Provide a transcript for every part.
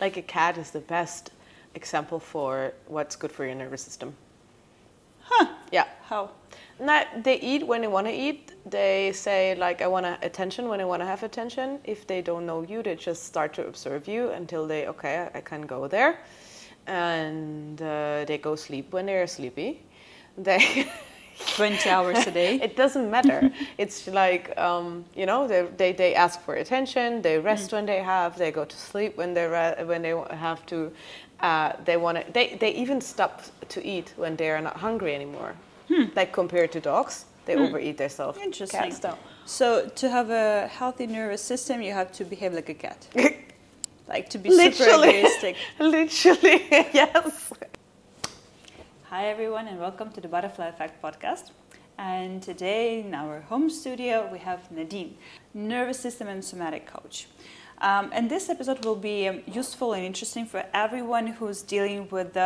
Like a cat is the best example for what's good for your nervous system. Huh. Yeah. How? Now, they eat when they want to eat. They say, like, I want attention when they want to have attention. If they don't know you, they just start to observe you until they, okay, I can go there. And they go sleep when they're sleepy. They 20 hours a day? It doesn't matter. It's like, they ask for attention. They rest when they have. They go to sleep when they have to. They even stop to eat when they are not hungry anymore. Like compared to dogs, they overeat themselves. Interesting. Cats don't. So to have a healthy nervous system, you have to behave like a cat. Like to be Literally. super egoistic. Literally, yes. Hi everyone and welcome to the Butterfly Effect podcast. And today in our home studio we have Nadine, nervous system and somatic coach. And this episode will be useful and interesting for everyone who's dealing with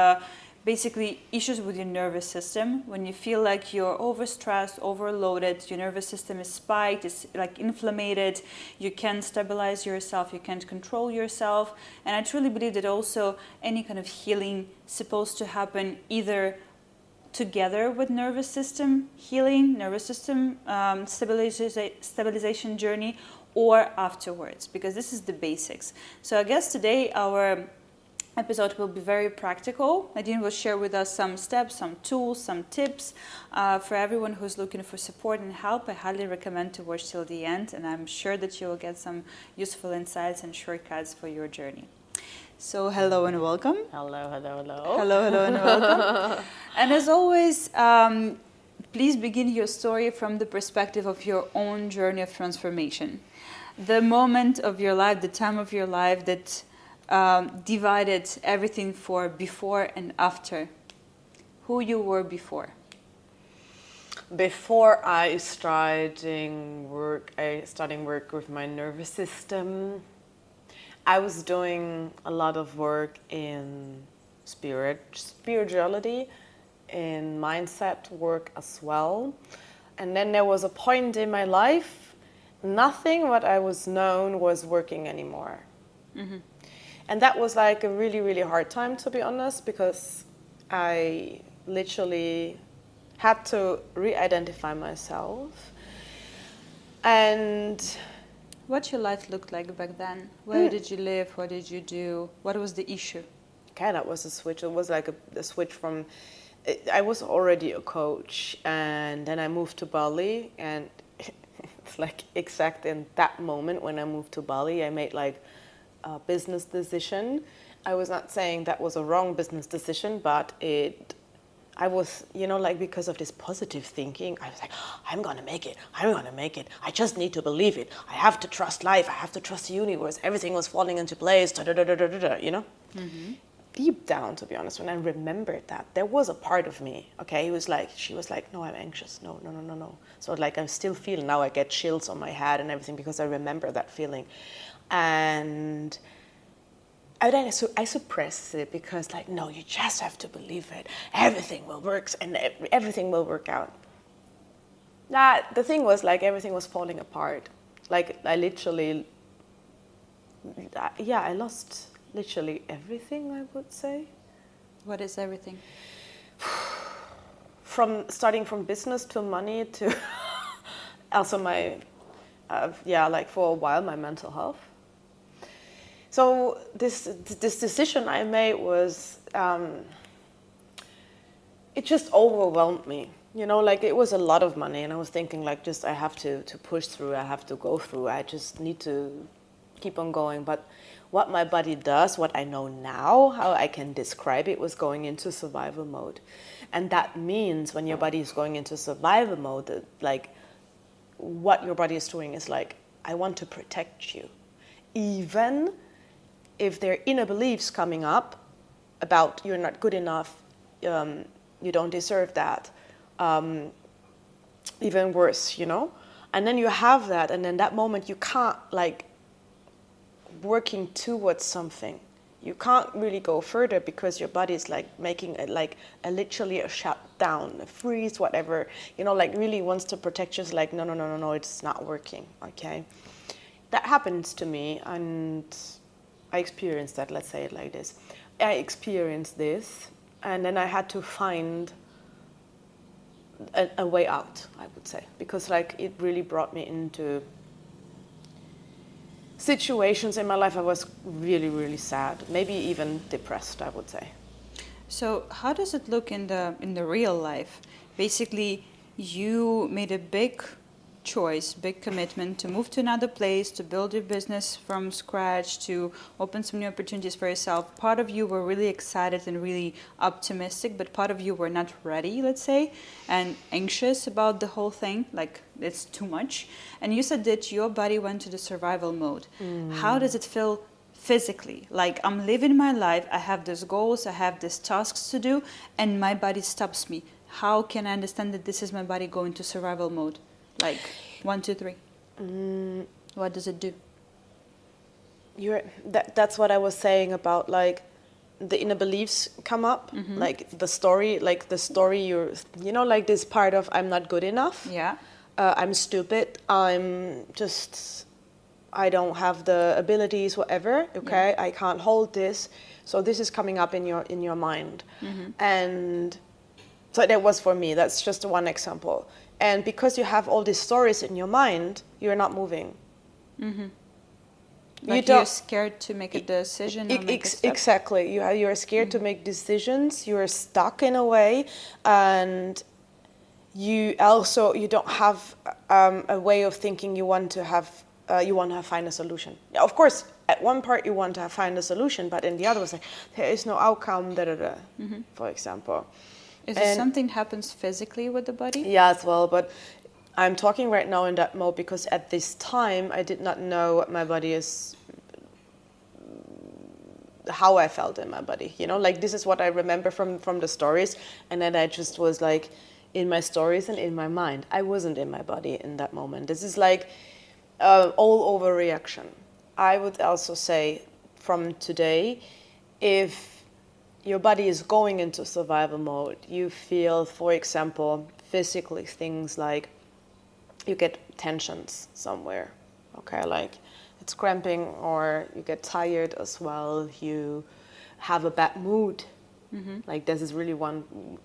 basically issues with your nervous system. When you feel like you're overstressed, overloaded, your nervous system is spiked, it's like inflamed, you can't stabilize yourself, you can't control yourself. And I truly believe that also any kind of healing is supposed to happen either together with nervous system healing, nervous system stabilization journey, or afterwards, because this is the basics. So I guess today our episode will be very practical. Nadine will share with us some steps, some tools, some tips for everyone who's looking for support and help. I highly recommend to watch till the end, and I'm sure that you will get some useful insights and shortcuts for your journey. So hello and welcome. Hello. Hello and welcome. And as always, please begin your story from the perspective of your own journey of transformation. The moment of your life, the time of your life that divided everything for before and after. Who you were before? Before I starting work with my nervous system, I was doing a lot of work in spirituality, in mindset work as well. And then there was a point in my life, nothing what I was known was working anymore. Mm-hmm. And that was like a really, really hard time, to be honest, because I literally had to re-identify myself. And what your life looked like back then? Where did you live? What did you do? What was the issue? Okay, that was a switch. It was like a switch from... I was already a coach, and then I moved to Bali, and it's like exact in that moment when I moved to Bali, I made like a business decision. I was not saying that was a wrong business decision, but I was, like because of this positive thinking, I was like, I'm gonna make it. I just need to believe it. I have to trust life. I have to trust the universe. Everything was falling into place, Mm-hmm. Deep down, to be honest, when I remembered that, there was a part of me, okay, she was like, no, I'm anxious. No. So like I'm still feeling, now I get chills on my head and everything because I remember that feeling. And then I suppressed it because like, no, you just have to believe it. Everything will work and everything will work out. The thing was like everything was falling apart. Like I literally, I lost literally everything, I would say. What is everything? Starting from business to money to also my, like for a while, my mental health. So this decision I made was, it just overwhelmed me. Like it was a lot of money, and I was thinking like I have to push through, I have to go through, I just need to keep on going. But what my body does, what I know now, how I can describe it, was going into survival mode. And that means when your body is going into survival mode, like what your body is doing is like, I want to protect you. Even if there are inner beliefs coming up about you're not good enough, you don't deserve that, even worse, And then you have that, and in that moment you can't like working towards something. You can't really go further because your body is like making literally a shutdown, a freeze, whatever, like really wants to protect you. It's like, no, it's not working, okay? That happens to me, and I experienced that, let's say it like this. I experienced this, and then I had to find a way out, I would say, because like it really brought me into situations in my life I was really, really sad, maybe even depressed, I would say. So how does it look in the real life? Basically, you made a big choice, big commitment to move to another place, to build your business from scratch, to open some new opportunities for yourself. Part of you were really excited and really optimistic, but part of you were not ready, let's say, and anxious about the whole thing, like it's too much. And you said that your body went to the survival mode. How does it feel physically? Like, I'm living my life, I have these goals, I have these tasks to do, and my body stops me. How can I understand that this is my body going to survival mode? Like 1, 2, 3. What does it do? That's what I was saying about like the inner beliefs come up, like the story you know, like this part of I'm not good enough. Yeah. I'm stupid. I don't have the abilities, whatever. Okay, I can't hold this. So this is coming up in your mind, and so that was for me. That's just one example. And because you have all these stories in your mind, you're not moving. Like you're scared to make a decision or make a step. Exactly. You're scared to make decisions. You're stuck in a way, and you don't have a way of thinking. You want to find a solution. Of course, at one part you want to find a solution, but in the other was like there is no outcome. For example. Is it something happens physically with the body? Yeah, as well, but I'm talking right now in that mode because at this time I did not know what my body is, how I felt in my body. You know, like this is what I remember from the stories, and then I just was like in my stories and in my mind. I wasn't in my body in that moment. This is like all overreaction. I would also say from today, if your body is going into survival mode, you feel, for example, physically things like you get tensions somewhere, okay, like it's cramping, or you get tired as well, you have a bad mood, like this is really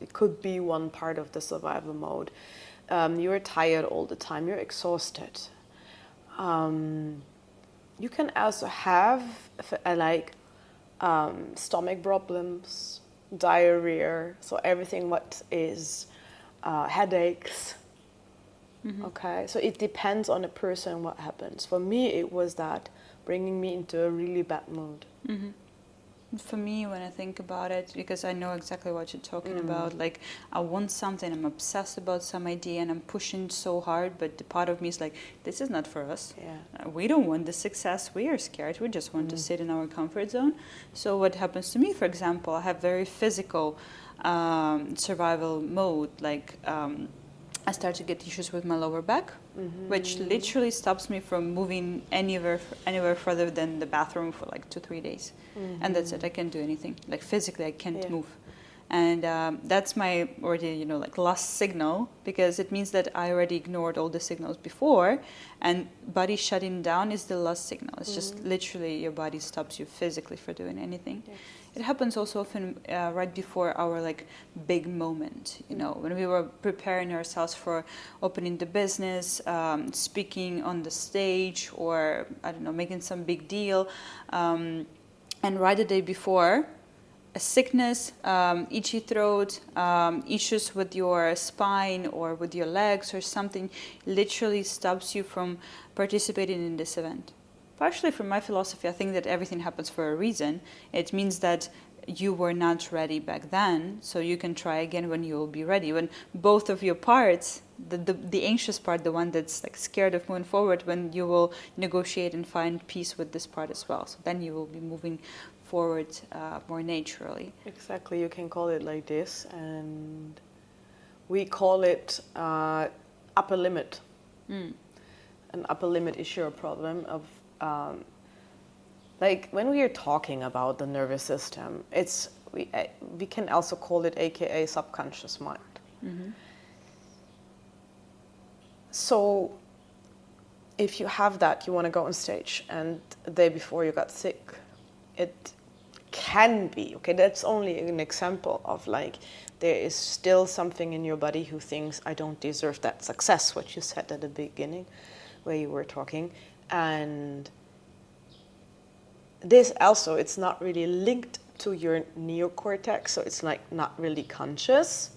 it could be one part of the survival mode. You're tired all the time, you're exhausted. You can also have stomach problems, diarrhea, so everything what is headaches. Okay, so it depends on the person what happens. For me, it was that bringing me into a really bad mood. For me, when I think about it, because I know exactly what you're talking about, like I want something, I'm obsessed about some idea and I'm pushing so hard, but the part of me is like, this is not for us. Yeah. We don't want the success, we are scared, we just want to sit in our comfort zone. So what happens to me, for example, I have very physical survival mode, like I start to get issues with my lower back, which literally stops me from moving anywhere further than the bathroom for like 2-3 days. And that's it, I can't do anything. Like physically, I can't move. And that's my already, like last signal, because it means that I already ignored all the signals before, and body shutting down is the last signal. It's just literally your body stops you physically for doing anything. Yes. It happens also often right before our like big moment, when we were preparing ourselves for opening the business, speaking on the stage, or I don't know, making some big deal, and right the day before, a sickness, itchy throat, issues with your spine or with your legs or something literally stops you from participating in this event. Partially from my philosophy, I think that everything happens for a reason. It means that you were not ready back then, so you can try again when you will be ready. When both of your parts, the anxious part, the one that's like scared of moving forward, when you will negotiate and find peace with this part as well. So then you will be moving forward more naturally. Exactly, you can call it like this, and we call it upper limit. An upper limit is your problem of like when we are talking about the nervous system, we can also call it AKA subconscious mind. So if you have that, you want to go on stage, and the day before you got sick, it can be, okay, that's only an example of like, there is still something in your body who thinks, I don't deserve that success, what you said at the beginning, where you were talking. And this also, it's not really linked to your neocortex, so it's like not really conscious.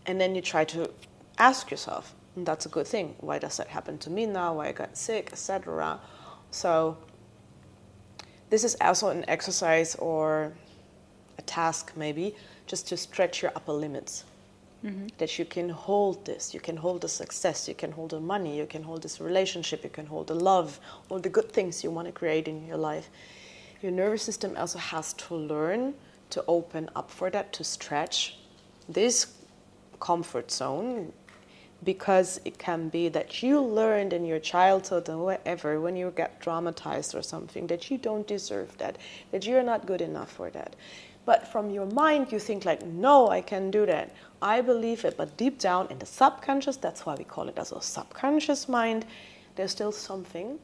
And then you try to ask yourself, and that's a good thing, why does that happen to me now, why I got sick, etc. So this is also an exercise or a task maybe, just to stretch your upper limits. Mm-hmm. That you can hold this, you can hold the success, you can hold the money, you can hold this relationship, you can hold the love, all the good things you want to create in your life. Your nervous system also has to learn to open up for that, to stretch this comfort zone, because it can be that you learned in your childhood or whatever, when you get traumatized or something, that you don't deserve that you're not good enough for that. But from your mind, you think like, no, I can do that. I believe it. But deep down in the subconscious, that's why we call it as a subconscious mind, there's still something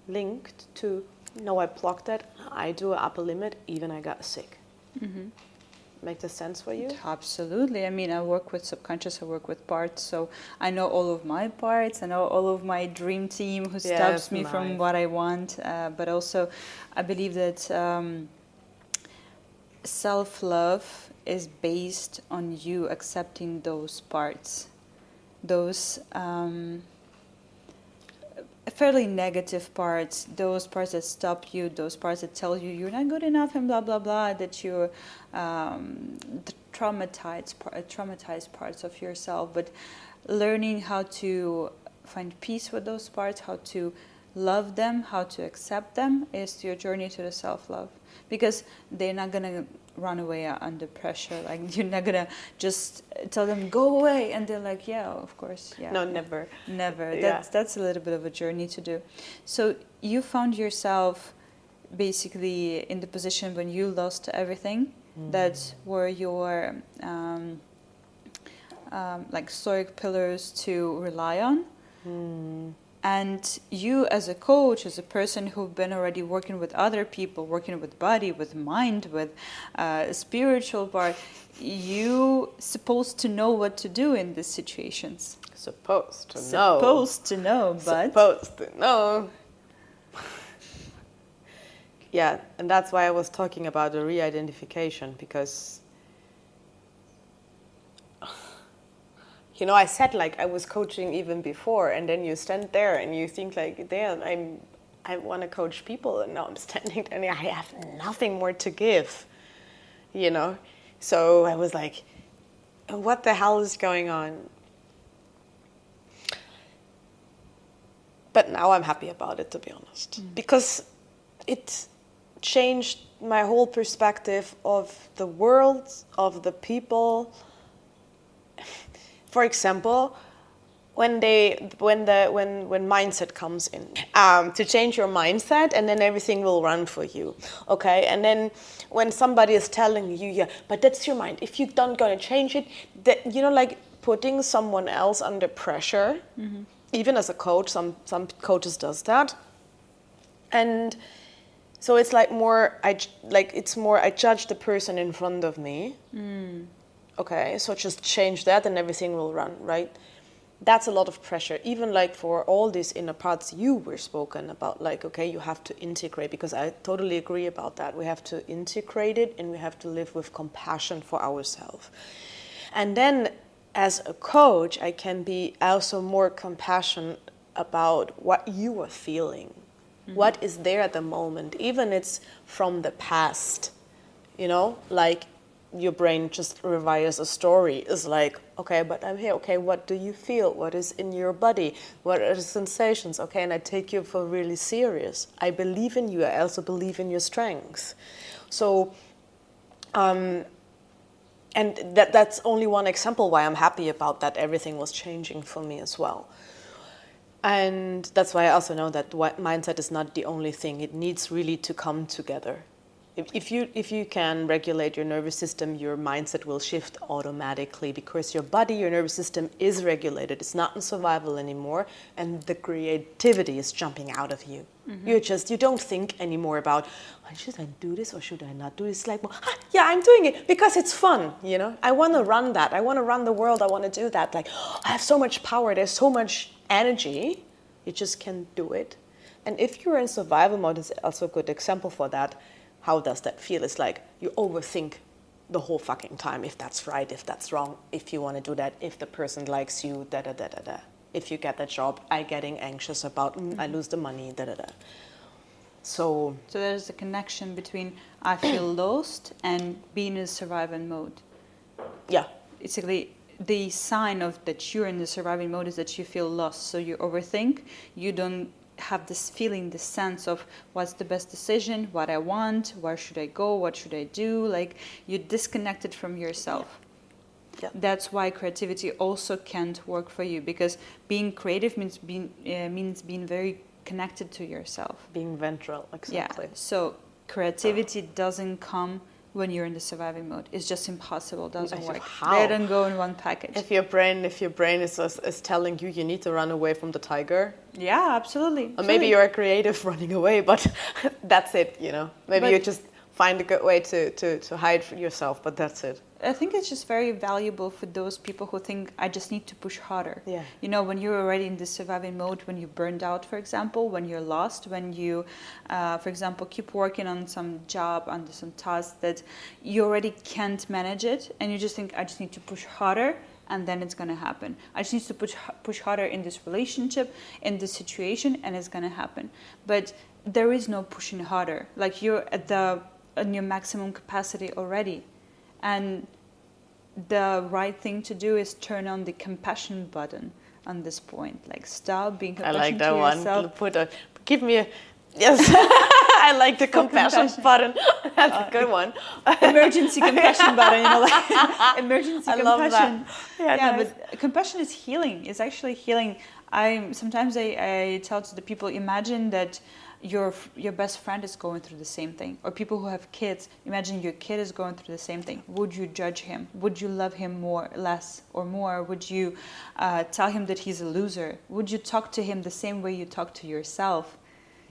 linked to, no, I blocked that. I do an upper limit, even I got sick. Mm-hmm. Make this sense for you? Absolutely. I mean, I work with subconscious, I work with parts, so I know all of my parts, I know all of my dream team who stops me from what I want, but also I believe that self-love is based on you accepting those parts, those fairly negative parts, those parts that stop you, those parts that tell you you're not good enough and blah blah blah, that you're the traumatized parts of yourself. But learning how to find peace with those parts, how to love them, how to accept them, is your journey to the self-love, because they're not gonna run away under pressure. Like, you're not gonna just tell them go away and they're like, yeah, of course, yeah. No, never. Yeah. That's a little bit of a journey to do. So you found yourself basically in the position when you lost everything, that were your like stoic pillars to rely on. And you, as a coach, as a person who've been already working with other people, working with body, with mind, with spiritual part, you supposed to know what to do in these situations. Supposed to know. Yeah, and that's why I was talking about the re-identification, because you know, I said like I was coaching even before, and then you stand there and you think like, damn, I want to coach people, and now I'm standing there and I have nothing more to give, you know? So I was like, what the hell is going on? But now I'm happy about it, to be honest, because it changed my whole perspective of the world, of the people. For example, when mindset comes in, to change your mindset, and then everything will run for you, okay? And then when somebody is telling you, yeah, but that's your mind, if you don't gonna change it, that, you know, like putting someone else under pressure, even as a coach, some coaches does that, and so it's like I judge the person in front of me. Okay, so just change that and everything will run, right? That's a lot of pressure, even like for all these inner parts you were spoken about, like, okay, you have to integrate, because I totally agree about that. We have to integrate it, and we have to live with compassion for ourselves. And then as a coach, I can be also more compassionate about what you are feeling, what is there at the moment, even it's from the past, you know, like your brain just rewires a story. It's like, okay, but I'm here. Okay, what do you feel? What is in your body? What are the sensations? Okay, and I take you for really serious. I believe in you. I also believe in your strengths. So, and that's only one example why I'm happy about that. Everything was changing for me as well. And that's why I also know that mindset is not the only thing. It needs really to come together. If you can regulate your nervous system, your mindset will shift automatically because your body, your nervous system is regulated. It's not in survival anymore, and the creativity is jumping out of you. You don't think anymore about, should I do this or should I not do this? It's like, well, yeah, I'm doing it because it's fun, you know? I want to run that. I want to run the world. I want to do that. Like, I have so much power. There's so much energy. You just can't do it. And if you're in survival mode, it's also a good example for that. How does that feel? It's like you overthink the whole fucking time, if that's right, if that's wrong, if you want to do that, if the person likes you, da-da-da-da-da. If you get that job, I getting anxious about, I lose the money, da-da-da. So there's a connection between I feel lost and being in survival mode. Yeah. Basically, the sign of that you're in the survival mode is that you feel lost. So you overthink, you don't have this feeling, this sense of what's the best decision, what I want, where should I go, what should I do? Like you're disconnected from yourself. Yeah. That's why creativity also can't work for you, because being creative means being very connected to yourself. Being ventral, exactly. Yeah. So creativity doesn't come when you're in the surviving mode. It's just impossible. It doesn't work. How? They don't go in one package. If your brain is telling you need to run away from the tiger. Yeah, absolutely. Or maybe you're a creative running away, but that's it, you know. Maybe you just find a good way to hide yourself, but that's it. I think it's just very valuable for those people who think, I just need to push harder. Yeah. You know, when you're already in the surviving mode, when you're burned out, for example, when you're lost, when you, for example, keep working on some job, under some task that you already can't manage it, and you just think, I just need to push harder, and then it's going to happen. I just need to push harder in this relationship, in this situation, and it's going to happen. But there is no pushing harder. Like you're on your maximum capacity already. And the right thing to do is turn on the compassion button on this point. Like stop being compassionate to yourself. I like that one. Give me a... Yes. I like the compassion button. That's a good one. Emergency compassion button, you know, like emergency compassion. Love that. Yeah, nice. But compassion is healing. It's actually healing. Sometimes I tell to the people, imagine that your best friend is going through the same thing, or people who have kids, imagine your kid is going through the same thing. Would you judge him? Would you love him more, less, or more? Would you tell him that he's a loser? Would you talk to him the same way you talk to yourself?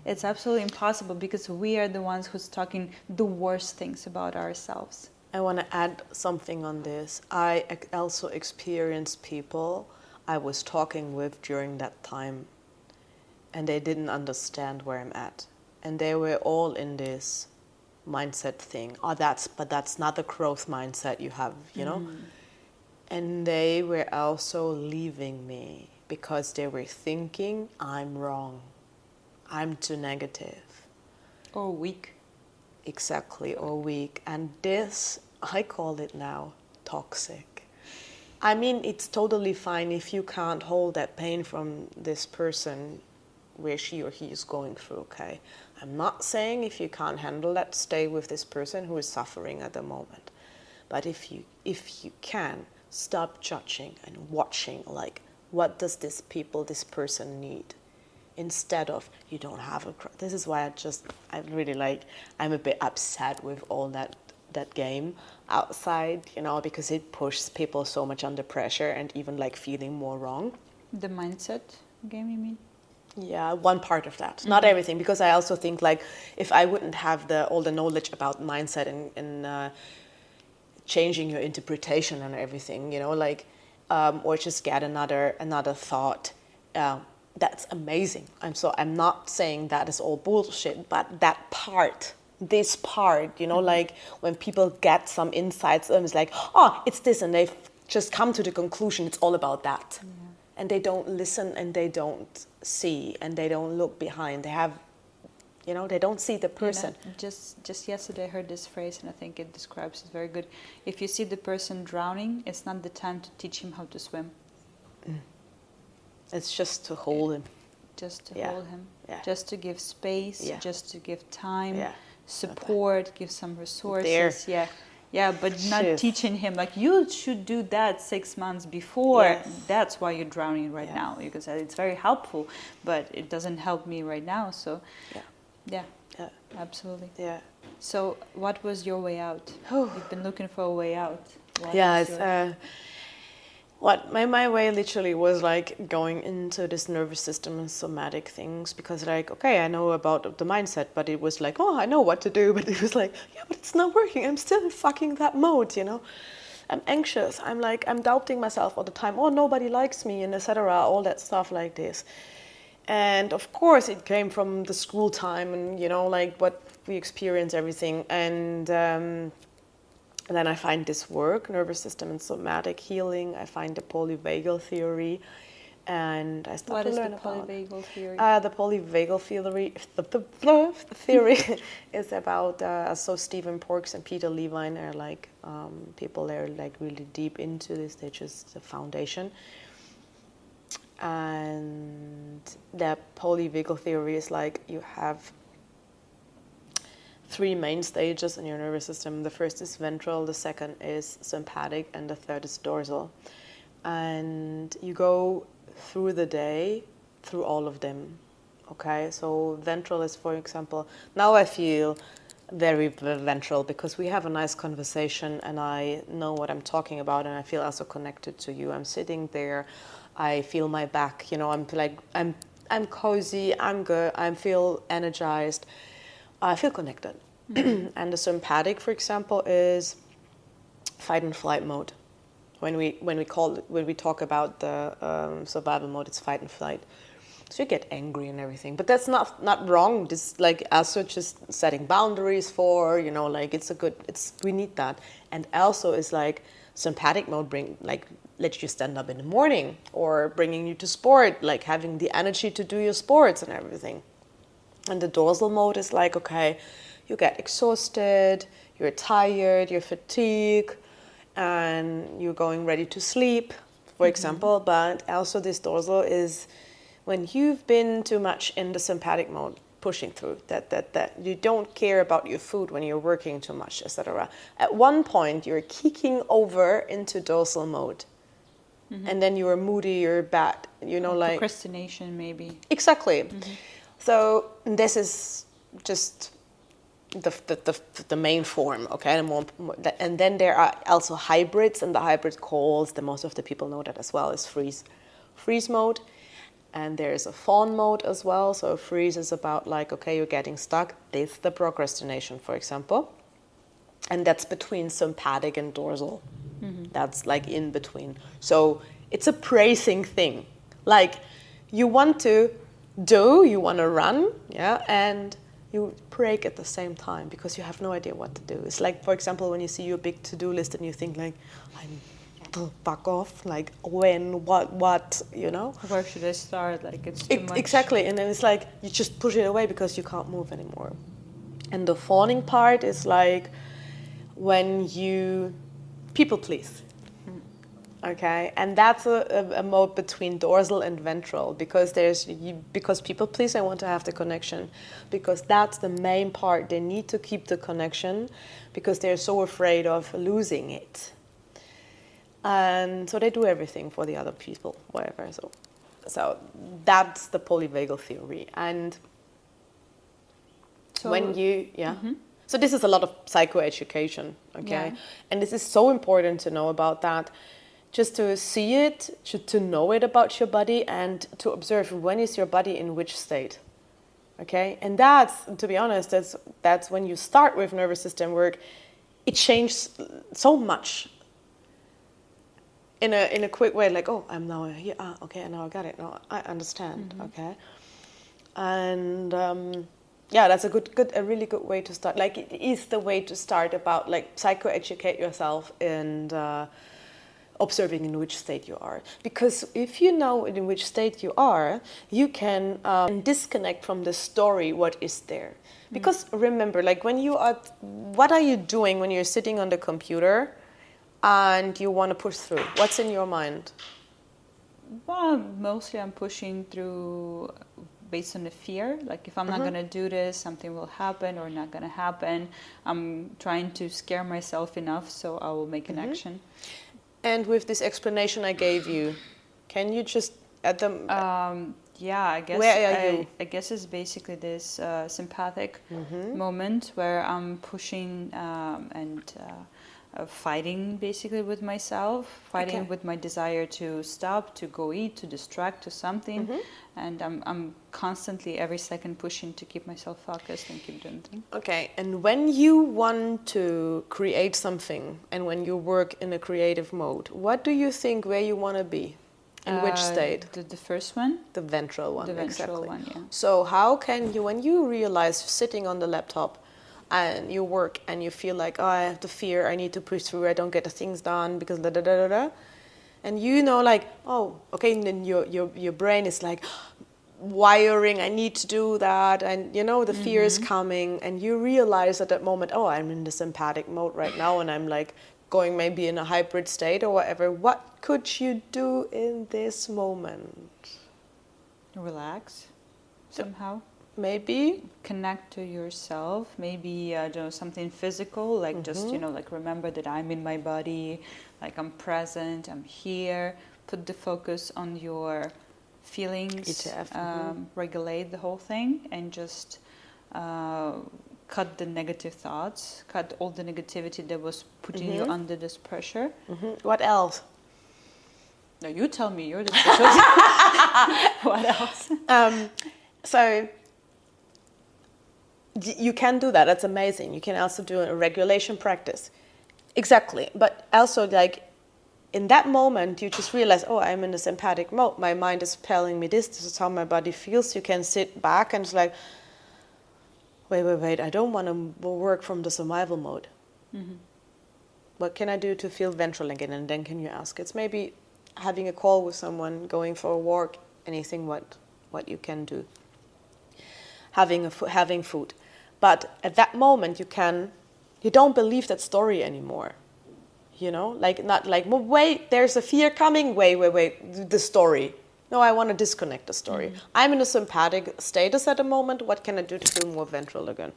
It's absolutely impossible, because we are the ones who's talking the worst things about ourselves. I want to add something on this. I also experienced people I was talking with during that time, and they didn't understand where I'm at. And they were all in this mindset thing. But that's not the growth mindset you have, you know? And they were also leaving me because they were thinking I'm wrong. I'm too negative. Or weak. Exactly, or weak. And this, I call it now, toxic. I mean, it's totally fine if you can't hold that pain from this person where she or he is going through, okay? I'm not saying if you can't handle that, stay with this person who is suffering at the moment. But if you can, stop judging and watching, like, what does this person need? Instead of, you don't have a... This is why I'm a bit upset with all that game outside, you know, because it pushes people so much under pressure and even like feeling more wrong. The mindset game, you mean? Yeah, one part of that. Not everything, because I also think like if I wouldn't have all the knowledge about mindset and changing your interpretation and everything, you know, like or just get another thought. That's amazing. I'm not saying that is all bullshit, but this part, you know, like when people get some insights, it's like, oh, it's this, and they've just come to the conclusion it's all about that. Yeah. And they don't listen, and they don't see, and they don't look behind. They have, you know, they don't see the person. You know, just yesterday I heard this phrase, and I think it describes it very good. If you see the person drowning, it's not the time to teach him how to swim. It's just to hold him. Just to hold him. Yeah. Just to give space. Yeah. Just to give time. Yeah. Support. Give some resources. There. Yeah. Yeah, but not teaching him, like, you should do that 6 months before. Yes. That's why you're drowning right now. Because it's very helpful, but it doesn't help me right now. So, yeah, absolutely. Yeah. So what was your way out? You've been looking for a way out. My way literally was like going into this nervous system and somatic things, because like, okay, I know about the mindset, but it was like, oh, I know what to do, but it was like, yeah, but it's not working. I'm still in fucking that mode, you know. I'm anxious. I'm doubting myself all the time. Oh, nobody likes me, and etc. All that stuff like this. And of course, it came from the school time, and you know, like what we experience, everything. And then I find this work, nervous system and somatic healing. I find the polyvegal theory, and I start to learn about polyvagal theory. The polyvagal theory is about so Stephen Porks and Peter Levine are like people that are like really deep into this. They're just the foundation. And the polyvagal theory is like you have 3 main stages in your nervous system. The first is ventral, the second is sympathetic, and the third is dorsal. And you go through the day through all of them. Okay, so ventral is, for example, now I feel very ventral because we have a nice conversation and I know what I'm talking about, and I feel also connected to you. I'm sitting there, I feel my back, you know, I'm cozy, I'm good, I feel energized, I feel connected. Mm-hmm. And the sympathetic, for example, is fight and flight mode. When we talk about the survival mode, it's fight and flight. So you get angry and everything, but that's not wrong. This like also just setting boundaries for, you know, like we need that. And also is like sympathetic mode lets you stand up in the morning, or bringing you to sport, like having the energy to do your sports and everything. And the dorsal mode is like, okay, you get exhausted, you're tired, you're fatigued, and you're going ready to sleep, for example. But also this dorsal is when you've been too much in the sympathetic mode, pushing through, that you don't care about your food when you're working too much, etc. At one point, you're kicking over into dorsal mode. Mm-hmm. And then you're moody, you're bad, you know, like... Procrastination, maybe. Exactly. Mm-hmm. So this is just the main form, okay? And then there are also hybrids, and the hybrid calls, the most of the people know that as well, is freeze mode. And there's a fawn mode as well. So freeze is about like, okay, you're getting stuck. This is the procrastination, for example. And that's between sympathetic and dorsal. Mm-hmm. That's like in between. So it's a praising thing. Like you want to run, yeah, and you break at the same time because you have no idea what to do. It's like, for example, when you see your big to-do list and you think like, fuck off, like when, what, you know? Where should I start? Like it's too much. Exactly, and then it's like you just push it away because you can't move anymore. And the fawning part is like when you people please. Okay, and that's a mode between dorsal and ventral because because people please, I want to have the connection, because that's the main part. They need to keep the connection because they're so afraid of losing it, and so they do everything for the other people, whatever. So that's the polyvagal theory, and so when you Mm-hmm. So this is a lot of psychoeducation, okay, and this is so important to know about that. Just to see it, to know it about your body, and to observe when is your body in which state, okay? And that's, to be honest, that's when you start with nervous system work, it changes so much in a quick way, like, oh, I'm now here, okay, now I got it, now I understand, mm-hmm. Okay? And that's a really good way to start. Like, it is the way to start about, like, psychoeducate yourself and observing in which state you are. Because if you know in which state you are, you can disconnect from the story what is there. Because remember, like what are you doing when you're sitting on the computer and you want to push through? What's in your mind? Well, mostly I'm pushing through based on the fear. Like if I'm not going to do this, something will happen or not going to happen. I'm trying to scare myself enough so I will make an action. And with this explanation I gave you, can you just add them? Yeah, I guess Where are you? I guess it's basically this sympathetic Mm-hmm. moment where I'm pushing and fighting basically with myself, fighting Okay. with my desire to stop, to go eat, to distract, to something, Mm-hmm. and I'm constantly every second pushing to keep myself focused and keep doing things. Okay, and when you want to create something and when you work in a creative mode, what do you think where you want to be? In which state? The first one, The ventral one, the ventral exactly. one, yeah. So how can you, when you realize sitting on the laptop and you work and you feel like, oh, I have the fear, I need to push through, I don't get the things done because da da da da da, and you know, like, oh, okay, and then your brain is like wiring, I need to do that, and you know the fear is coming, and you realize at that moment, oh, I'm in the sympathetic mode right now, and I'm like going maybe in a hybrid state or whatever. What could you do in this moment? Relax somehow. Maybe Connect to yourself, maybe do something physical, like just like remember that I'm in my body, like I'm present, I'm here. Put the focus on your feelings, ETF, regulate the whole thing, and just cut the negative thoughts, cut all the negativity that was putting you under this pressure. What else? No, you tell me, you're the specialist. What else? So you can do that. That's amazing. You can also do a regulation practice. Exactly. But also, like, in that moment, you just realize, oh, I'm in a sympathetic mode. My mind is telling me this. This is how my body feels. You can sit back and it's like, wait. I don't want to work from the survival mode. What can I do to feel ventral again? And then can you ask? It's maybe having a call with someone, going for a walk, anything what you can do. Having food. But at that moment, you don't believe that story anymore. You know, like not like, well, wait, there's a fear coming. Wait, the story. No, I want to disconnect the story. I'm in a sympathetic status at the moment. What can I do to feel more ventral again?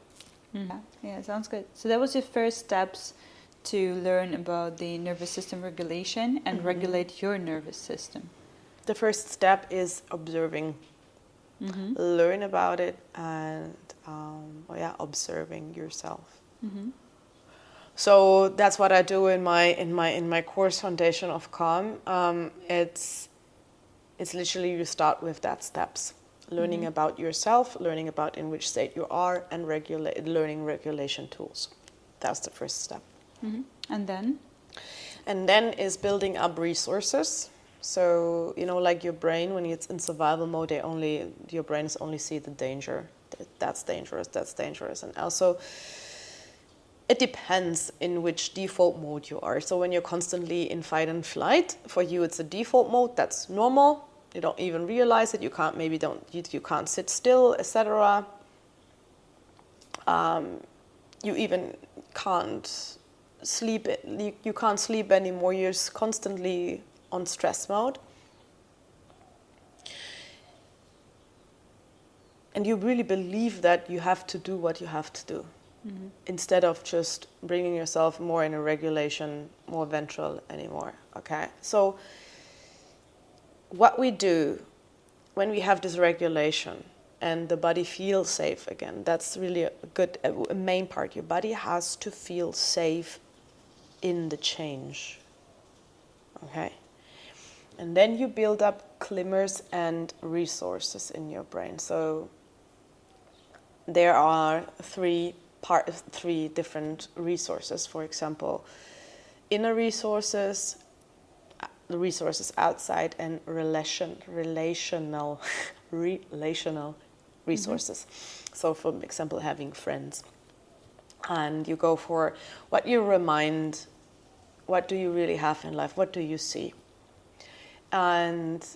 Yeah, sounds good. So that was your first steps to learn about the nervous system regulation and regulate your nervous system. The first step is observing. Learn about it and observing yourself. So that's what I do in my course Foundation of Calm. It's literally you start with that steps, learning about yourself, learning about in which state you are, and learning regulation tools. That's the first step. And then? And then is building up resources. So, you know, like your brain, when it's in survival mode, your brains only see the danger. That's dangerous. And also, it depends in which default mode you are. So when you're constantly in fight and flight, for you it's a default mode, that's normal. You don't even realize it, you can't sit still, etc. You even can't sleep, you can't sleep anymore, you're constantly on stress mode. And you really believe that you have to do what you have to do. Instead of just bringing yourself more in a regulation, more ventral anymore, okay? So what we do when we have this regulation and the body feels safe again, that's really a main part. Your body has to feel safe in the change, okay? And then you build up climbers and resources in your brain. So there are three different resources. For example, inner resources, the resources outside, and relational resources. So for example, having friends. And you go for what you remind, what do you really have in life, what do you see? And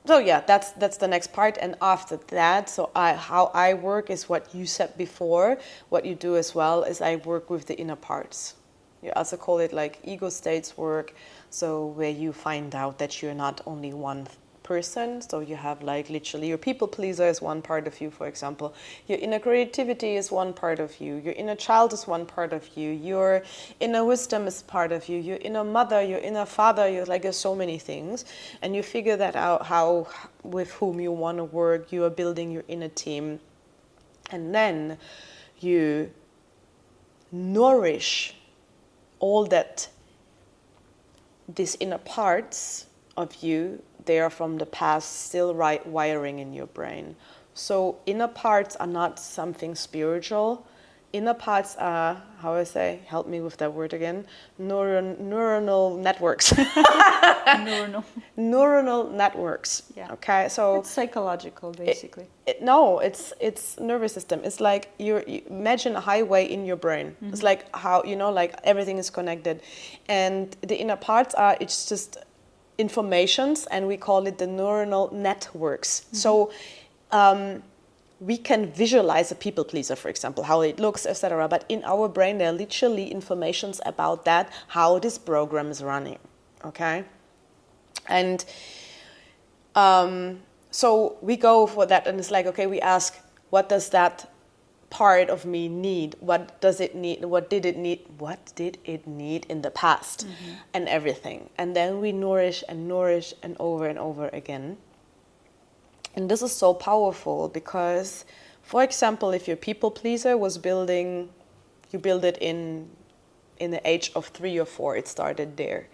so yeah, that's the next part. And after that, how I work is what you said before. What you do as well is I work with the inner parts. You also call it like ego states work. So where you find out that you're not only one person. So you have like literally your people pleaser is one part of you, for example. Your inner creativity is one part of you. Your inner child is one part of you. Your inner wisdom is part of you. Your inner mother, your inner father, you're like, there's so many things. And you figure that out, how, with whom you want to work. You are building your inner team. And then you nourish all that, these inner parts of you, they are from the past, still wiring in your brain. So inner parts are not something spiritual. Inner parts are, how I say, help me with that word again, neuronal networks. Neuronal networks. Yeah. Okay, so it's psychological, basically. It's nervous system. It's like you imagine a highway in your brain. Mm-hmm. It's like how, like everything is connected, and the inner parts are, it's just informations, and we call it the neuronal networks. Mm-hmm. So we can visualize a people pleaser, for example, how it looks, etc. But in our brain, there are literally informations about that, how this program is running. Okay, and so we go for that, and it's like, okay, we ask, what does that part of me need? What does it need? What did it need? What did it need in the past? Mm-hmm. And everything. And then we nourish and over again. And this is so powerful because, for example, if your people pleaser was you build it in the age of 3 or 4, it started there.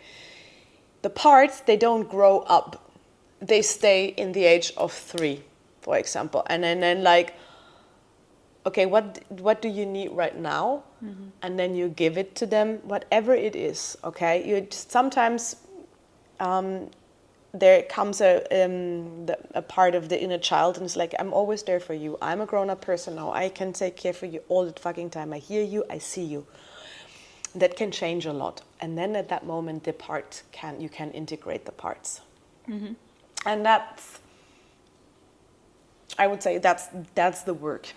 The parts, they don't grow up. They stay in the age of 3, for example. And then like, okay, what do you need right now? Mm-hmm. And then you give it to them, whatever it is, okay? You sometimes there comes a part of the inner child, and it's like, I'm always there for you. I'm a grown-up person now. I can take care for you all the fucking time. I hear you, I see you. That can change a lot. And then at that moment, you can integrate the parts. Mm-hmm. And I would say that's the work.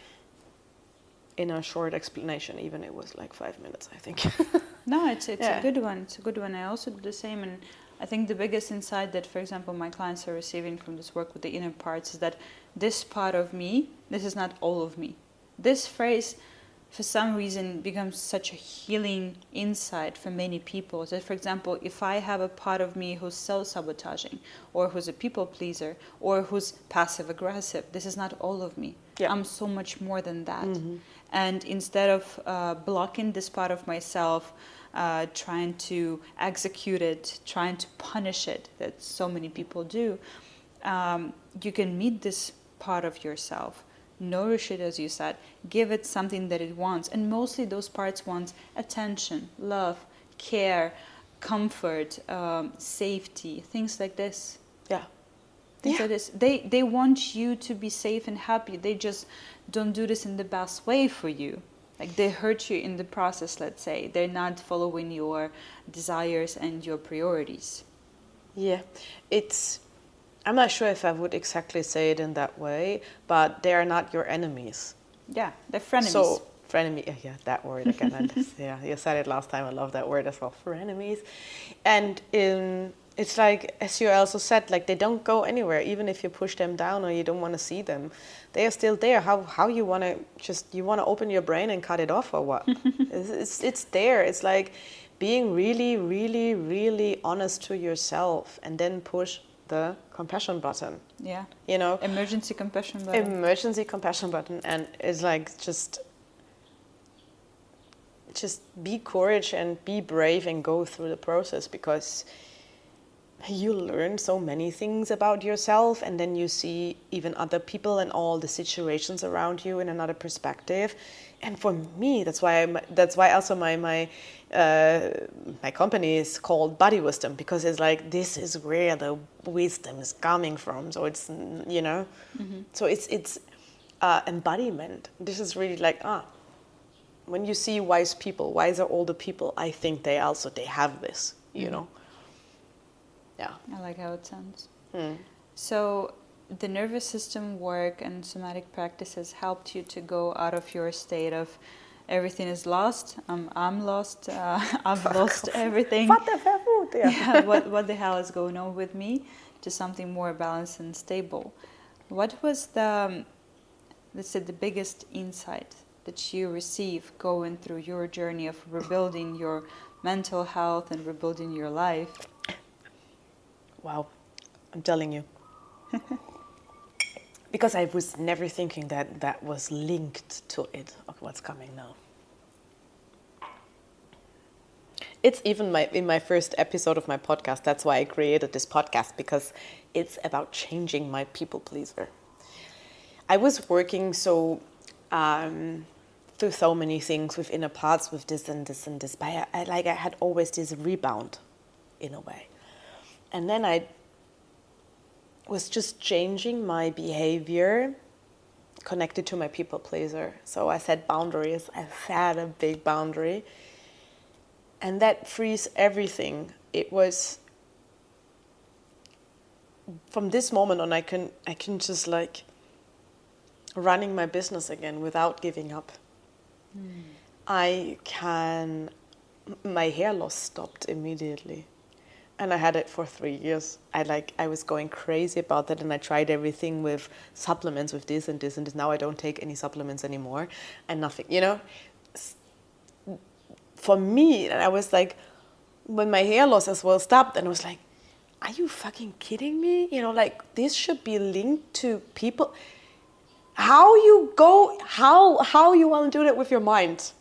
In a short explanation, even it was like 5 minutes, I think. No, it's yeah. a good one. It's a good one. I also do the same, and I think the biggest insight that, for example, my clients are receiving from this work with the inner parts is that this part of me, this is not all of me. This phrase, for some reason, becomes such a healing insight for many people. That, for example, if I have a part of me who's self-sabotaging, or who's a people pleaser, or who's passive-aggressive, this is not all of me. Yeah. I'm so much more than that. Mm-hmm. And instead of blocking this part of myself, trying to execute it, trying to punish it, that so many people do, you can meet this part of yourself, nourish it, as you said, give it something that it wants. And mostly those parts want attention, love, care, comfort, safety, things like this. Yeah. Things like this. They want you to be safe and happy. They just don't do this in the best way for you. Like, they hurt you in the process, let's say. They're not following your desires and your priorities. Yeah, I'm not sure if I would exactly say it in that way, but they are not your enemies. Yeah, they're frenemies. So, frenemy, yeah, that word again. Yeah, you said it last time. I love that word as well, frenemies. And it's like, as you also said, like, they don't go anywhere, even if you push them down or you don't want to see them. They are still there. How you want to open your brain and cut it off, or what? It's there. It's like being really, really, really honest to yourself, and then push the compassion button. Yeah. Emergency compassion button. And it's like, just be courage and be brave and go through the process, because you learn so many things about yourself, and then you see even other people and all the situations around you in another perspective. And for me, that's why also my company is called Body Wisdom, because it's like, this is where the wisdom is coming from. So it's mm-hmm. So it's embodiment. This is really like when you see wiser older people, I think they have this, mm-hmm. Yeah. I like how it sounds. So the nervous system work and somatic practices helped you to go out of your state of everything is lost, I'm lost, I've lost everything. What the hell? oh dear. Yeah, what the hell is going on with me, to something more balanced and stable. What was the, let's say, the biggest insight that you receive going through your journey of rebuilding your mental health and rebuilding your life? Wow, I'm telling you. Because I was never thinking that was linked to it, of what's coming now. It's even in my first episode of my podcast, that's why I created this podcast, because it's about changing my people pleaser. I was working through so many things with inner parts, with this and this and this, but I had always this rebound in a way. And then I was just changing my behavior connected to my people pleaser. So I set boundaries. I set a big boundary. And that frees everything. It was, from this moment on, I can just like running my business again without giving up. My hair loss stopped immediately. And I had it for 3 years. I was going crazy about that, and I tried everything with supplements, with this and this and this. Now I don't take any supplements anymore, and nothing, For me, and I was like, when my hair loss as well stopped, and I was like, are you fucking kidding me? This should be linked to people. How you want to do that with your mind?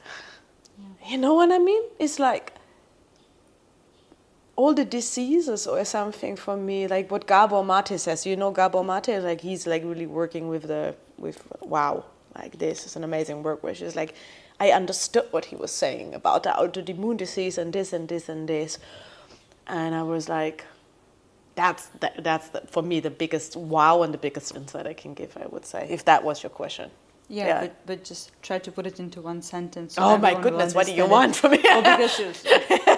Yeah. You know what I mean? It's like all the diseases or something for me, like what Gabor Mate says. Gabor Mate, like he's like really working with wow, like this is an amazing work where she's like, I understood what he was saying about the autoimmune disease and this and this and this, and I was like, that's for me the biggest wow and the biggest insight I can give, I would say, if that was your question. Yeah. But just try to put it into one sentence. So my goodness, what do you want from me? Well, because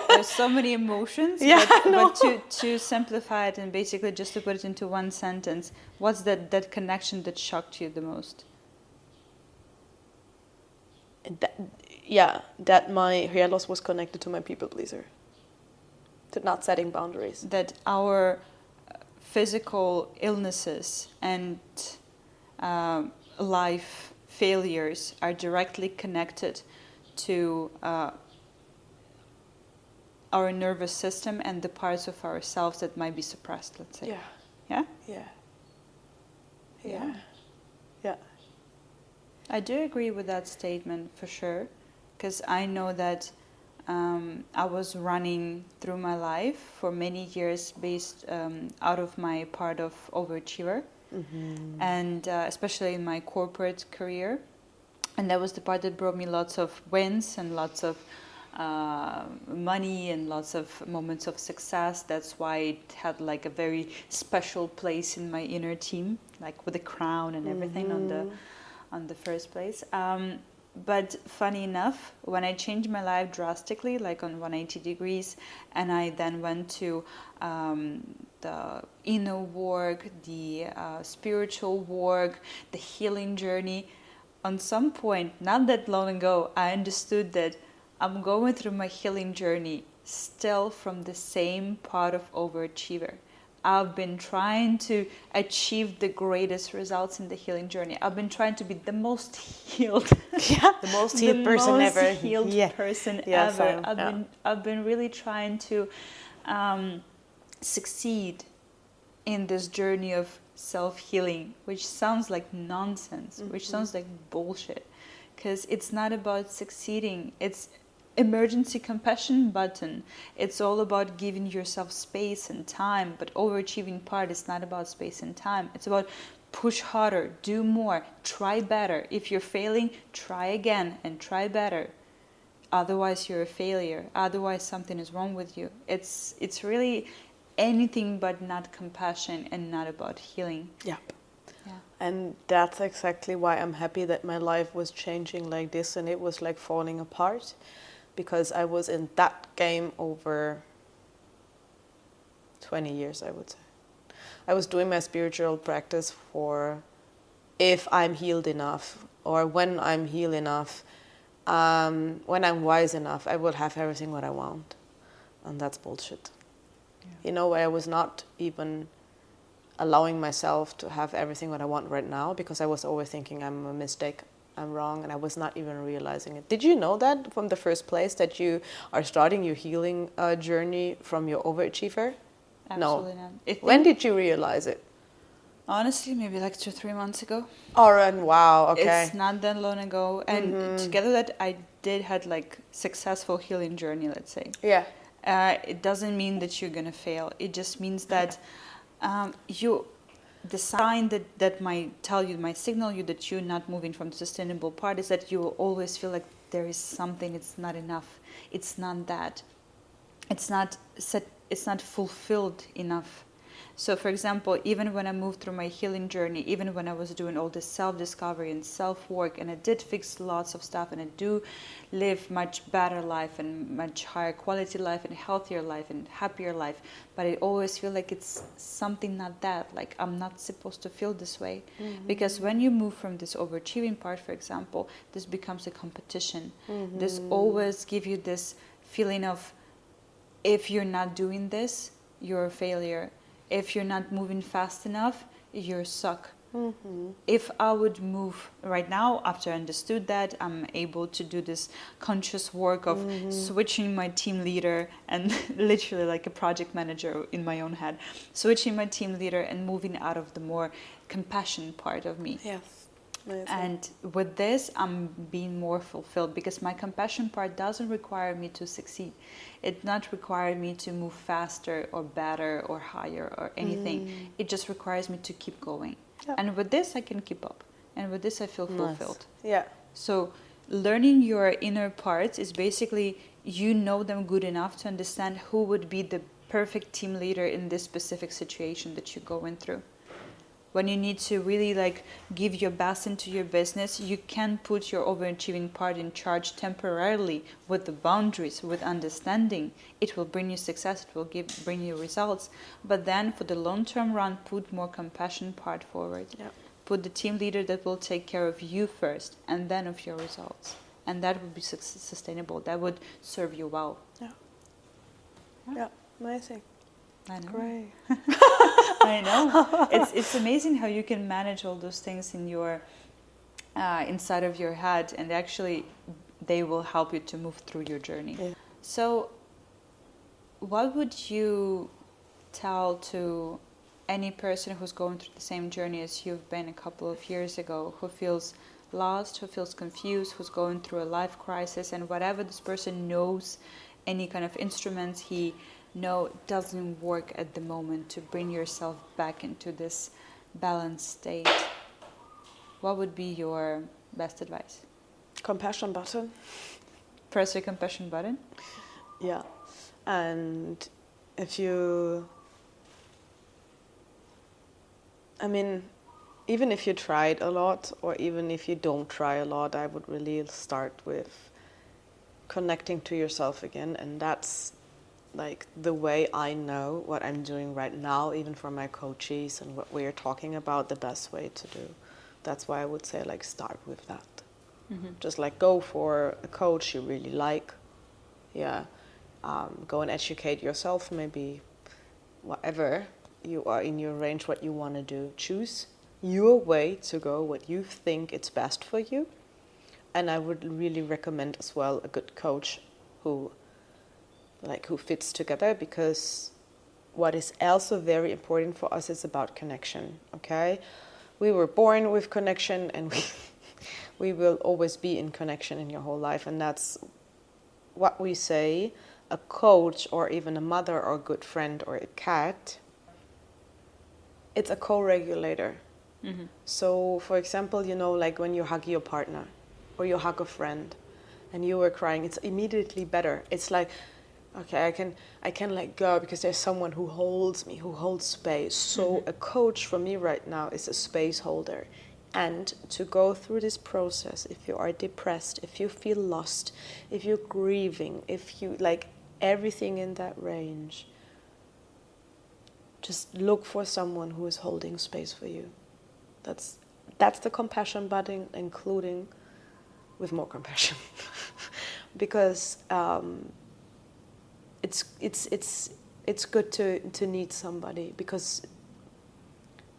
there's so many emotions. Yeah, but to simplify it and basically just to put it into one sentence, what's that connection that shocked you the most? That my hair loss was connected to my people pleaser. To not setting boundaries. That our physical illnesses and life failures are directly connected to our nervous system and the parts of ourselves that might be suppressed, let's say. Yeah? Yeah. I do agree with that statement for sure, because I know that I was running through my life for many years based out of my part of overachiever, and especially in my corporate career. And that was the part that brought me lots of wins and lots of money and lots of moments of success. That's why it had like a very special place in my inner team, like with a crown and everything on the first place. But funny enough, when I changed my life drastically, like on 180 degrees, and I then went to the inner work, the spiritual work, the healing journey, on some point, not that long ago, I understood that I'm going through my healing journey still from the same part of overachiever. I've been trying to achieve the greatest results in the healing journey. I've been trying to be the most healed, the most healed person ever. Person ever. I've been really trying to succeed in this journey of self-healing, which sounds like nonsense, which sounds like bullshit, because it's not about succeeding. It's emergency compassion button. It's all about giving yourself space and time, but overachieving part is not about space and time. It's about push harder, do more, try better. If you're failing, try again and try better. Otherwise you're a failure. Otherwise something is wrong with you. It's really anything but not compassion and not about healing. Yeah. And that's exactly why I'm happy that my life was changing like this and it was like falling apart. Because I was in that game over 20 years, I would say. I was doing my spiritual practice for if I'm healed enough, or when I'm healed enough, when I'm wise enough, I will have everything what I want. And that's bullshit. You know, where I was not even allowing myself to have everything that I want right now, because I was always thinking I'm a mistake, I'm wrong, and I was not even realizing it. Did you know that from the first place, that you are starting your healing journey from your overachiever? Absolutely No. not. When did you realize it? Honestly, maybe like 2-3 months ago. All right, wow, okay. It's not that long ago, and together that I did had like successful healing journey, let's say. Yeah. It doesn't mean that you're gonna fail. It just means that the sign that might tell you, might signal you that you're not moving from the sustainable part is that you will always feel like there is something, it's not enough, it's not that, it's not set, it's not fulfilled enough. So for example, even when I moved through my healing journey, even when I was doing all this self-discovery and self-work, and I did fix lots of stuff, and I do live much better life and much higher quality life and healthier life and happier life, but I always feel like it's something not that, like I'm not supposed to feel this way. Because when you move from this overachieving part, for example, this becomes a competition. This always gives you this feeling of, if you're not doing this, you're a failure. If you're not moving fast enough, you're suck. If I would move right now, after I understood that, I'm able to do this conscious work of switching my team leader and literally like a project manager in my own head, switching my team leader and moving out of the more compassion part of me. Yes. Amazing. And with this, I'm being more fulfilled, because my compassion part doesn't require me to succeed. It not require me to move faster or better or higher or anything. It just requires me to keep going. Yeah. And with this, I can keep up. And with this, I feel fulfilled. Yeah. So learning your inner parts is basically, you know them good enough to understand who would be the perfect team leader in this specific situation that you're going through. When you need to really like give your best into your business, you can put your overachieving part in charge temporarily with the boundaries, with understanding. It will bring you success, it will bring you results. But then for the long-term run, put more compassion part forward. Yeah. Put the team leader that will take care of you first, and then of your results. And that would be sustainable. That would serve you well. Yeah. Yeah. Amazing. I know. Great. I know. It's amazing how you can manage all those things in your inside of your head, and actually they will help you to move through your journey. Yeah. So what would you tell to any person who's going through the same journey as you've been a couple of years ago, who feels lost, who feels confused, who's going through a life crisis, and whatever this person knows, any kind of instruments he doesn't work at the moment to bring yourself back into this balanced state, what would be your best advice? Compassion button. Press your compassion button. Yeah. And even if you tried a lot, or even if you don't try a lot, I would really start with connecting to yourself again. And that's like the way I know what I'm doing right now, even for my coaches and what we're talking about, the best way to do. That's why I would say, like, start with that. Just like go for a coach you really like. Yeah. Go and educate yourself, maybe whatever you are in your range, what you want to do. Choose your way to go, what you think it's best for you. And I would really recommend as well a good coach who fits together, because what is also very important for us is about connection, okay? We were born with connection, and we will always be in connection in your whole life. And that's what we say, a coach or even a mother or a good friend or a cat, it's a co-regulator. So, for example, like when you hug your partner or you hug a friend and you were crying, it's immediately better. It's like, okay, I can let go because there's someone who holds me, who holds space. So a coach for me right now is a space holder. And to go through this process, if you are depressed, if you feel lost, if you're grieving, if you like everything in that range, just look for someone who is holding space for you. That's the compassion button, including with more compassion. Because it's it's good to need somebody, because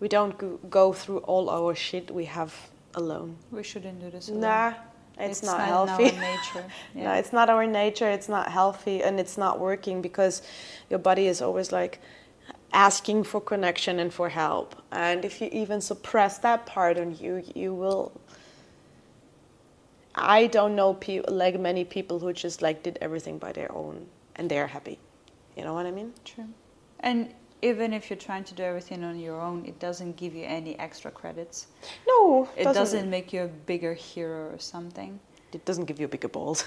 we don't go through all our shit we have alone. We shouldn't do this alone. Nah, it's not not healthy. in our nature. Yeah. No, it's not our nature. It's not healthy, and it's not working, because your body is always like asking for connection and for help. And if you even suppress that part on you, you will. I don't know like many people who just like did everything by their own and they're happy. You know what I mean? True. And even if you're trying to do everything on your own, it doesn't give you any extra credits. No, It doesn't make you a bigger hero or something. It doesn't give you bigger balls.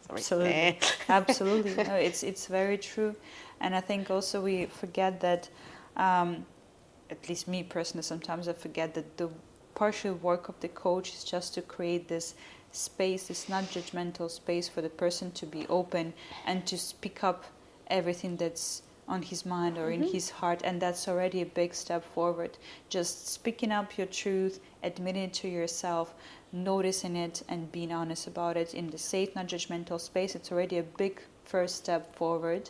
Sorry. Absolutely. Absolutely. No, it's very true. And I think also we forget that, at least me personally, sometimes I forget that the partial work of the coach is just to create this space, this not judgmental space for the person to be open and to speak up everything that's on his mind or in his heart, and that's already a big step forward. Just speaking up your truth, admitting it to yourself, noticing it and being honest about it in the safe, not judgmental space, it's already a big first step forward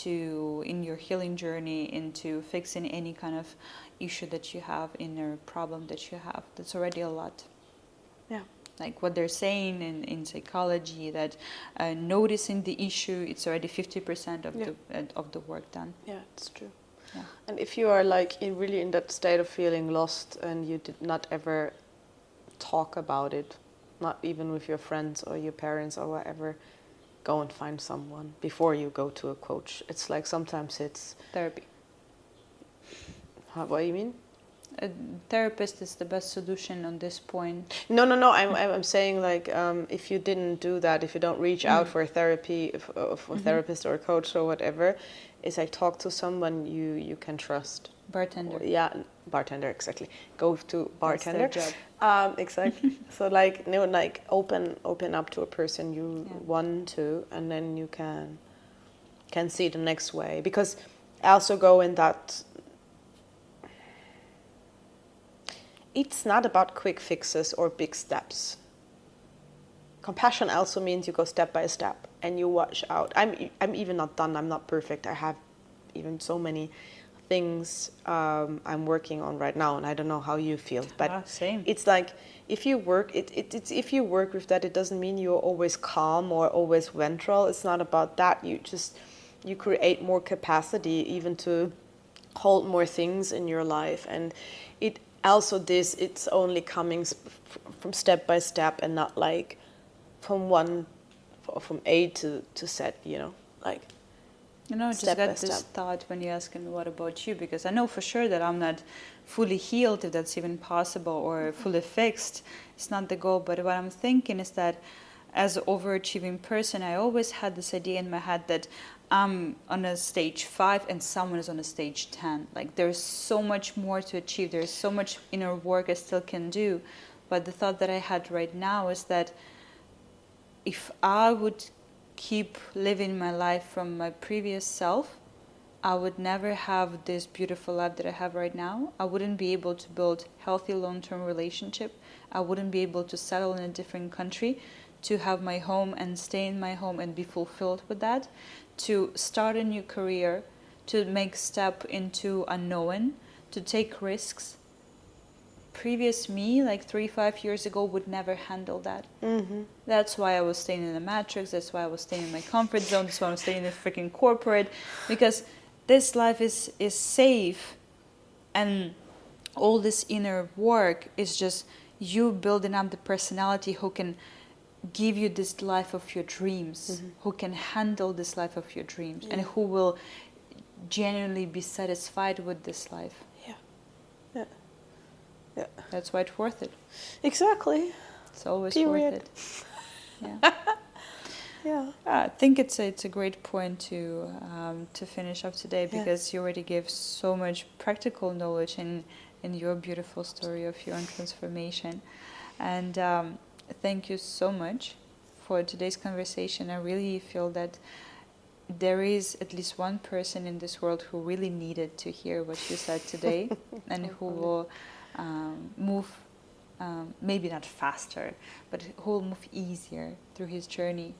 in your healing journey, into fixing any kind of issue that you have, inner problem that you have. That's already a lot. Yeah. Like what they're saying in psychology, that noticing the issue, it's already 50% of the work done. Yeah, it's true. Yeah. And if you are like really in that state of feeling lost and you did not ever talk about it, not even with your friends or your parents or whatever, go and find someone before you go to a coach. It's like sometimes it's Therapy. what do you mean? A therapist is the best solution on this point. No. I'm saying like if you didn't do that, if you don't reach out for therapy, for a therapist or a coach or whatever, it's like talk to someone you can trust. Bartender. Yeah, bartender, exactly. Go to bartender. That's their job. Exactly. So like open up to a person you want to, and then you can see the next way. Because I also go in that. It's not about quick fixes or big steps. Compassion also means you go step by step and you watch out. I'm even not done. I'm not perfect. I have even so many things I'm working on right now, and I don't know how you feel. But same. It's like if you work it's if you work with that, it doesn't mean you're always calm or always ventral. It's not about that. You create more capacity even to hold more things in your life, and it. Also, it's only coming from step by step and not like from A to Z, you know, like. You know, I just got this thought when you asked me what about you, because I know for sure that I'm not fully healed, if that's even possible, or fully fixed. It's not the goal, but what I'm thinking is that as an overachieving person, I always had this idea in my head that I'm on a stage 5 and someone is on a stage 10. Like there's so much more to achieve. There's so much inner work I still can do. But the thought that I had right now is that if I would keep living my life from my previous self, I would never have this beautiful life that I have right now. I wouldn't be able to build healthy long-term relationship. I wouldn't be able to settle in a different country, to have my home and stay in my home and be fulfilled with that, to start a new career, to make step into unknown, to take risks. Previous me, like 3-5 years ago, would never handle that. Mm-hmm. That's why I was staying in the matrix. That's why I was staying in my comfort zone. That's why I was staying in the freaking corporate, because this life is safe, and all this inner work is just you building up the personality who can give you this life of your dreams, who can handle this life of your dreams, and who will genuinely be satisfied with this life. Yeah. That's why it's worth it. Exactly. It's always Period. worth it. Yeah. I think it's a great point to finish up today, because you already gave so much practical knowledge in your beautiful story of your own transformation. And thank you so much for today's conversation. I really feel that there is at least one person in this world who really needed to hear what you said today, and who will move, maybe not faster, but who will move easier through his journey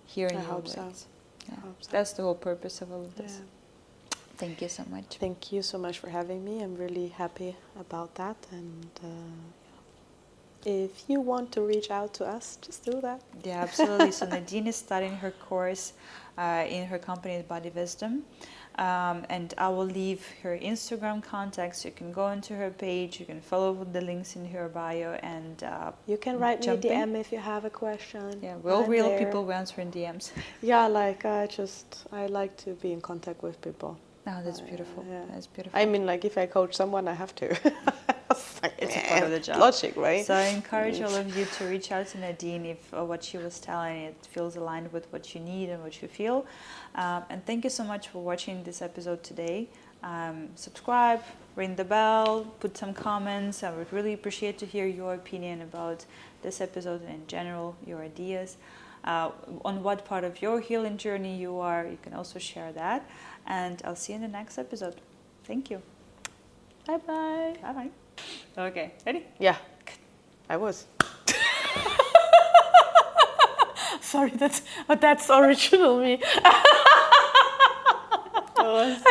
hearing your words. So. Yeah. Hope so. That's the whole purpose of all of this. Yeah. Thank you so much. Thank you so much for having me. I'm really happy about that. And if you want to reach out to us, just do that. Yeah, absolutely. So Nadine is starting her course in her company, Body Wisdom. And I will leave her Instagram contacts. You can go into her page. You can follow the links in her bio, and You can write me a jump in. DM if you have a question. Yeah, we're all I'm real there. people. We answer in DMs. Yeah, like I like to be in contact with people. Oh, that's beautiful. Yeah. That's beautiful. I mean, like if I coach someone, I have to. It's a part of the job. Logic, right? So I encourage all of you to reach out to Nadine if what she was telling it feels aligned with what you need and what you feel. And thank you so much for watching this episode today. Subscribe, ring the bell, put some comments. I would really appreciate to hear your opinion about this episode and in general, your ideas. On what part of your healing journey you are, you can also share that. And I'll see you in the next episode. Thank you. Bye-bye. Bye-bye. Okay, ready? Yeah, I was. Sorry, that's original me. That was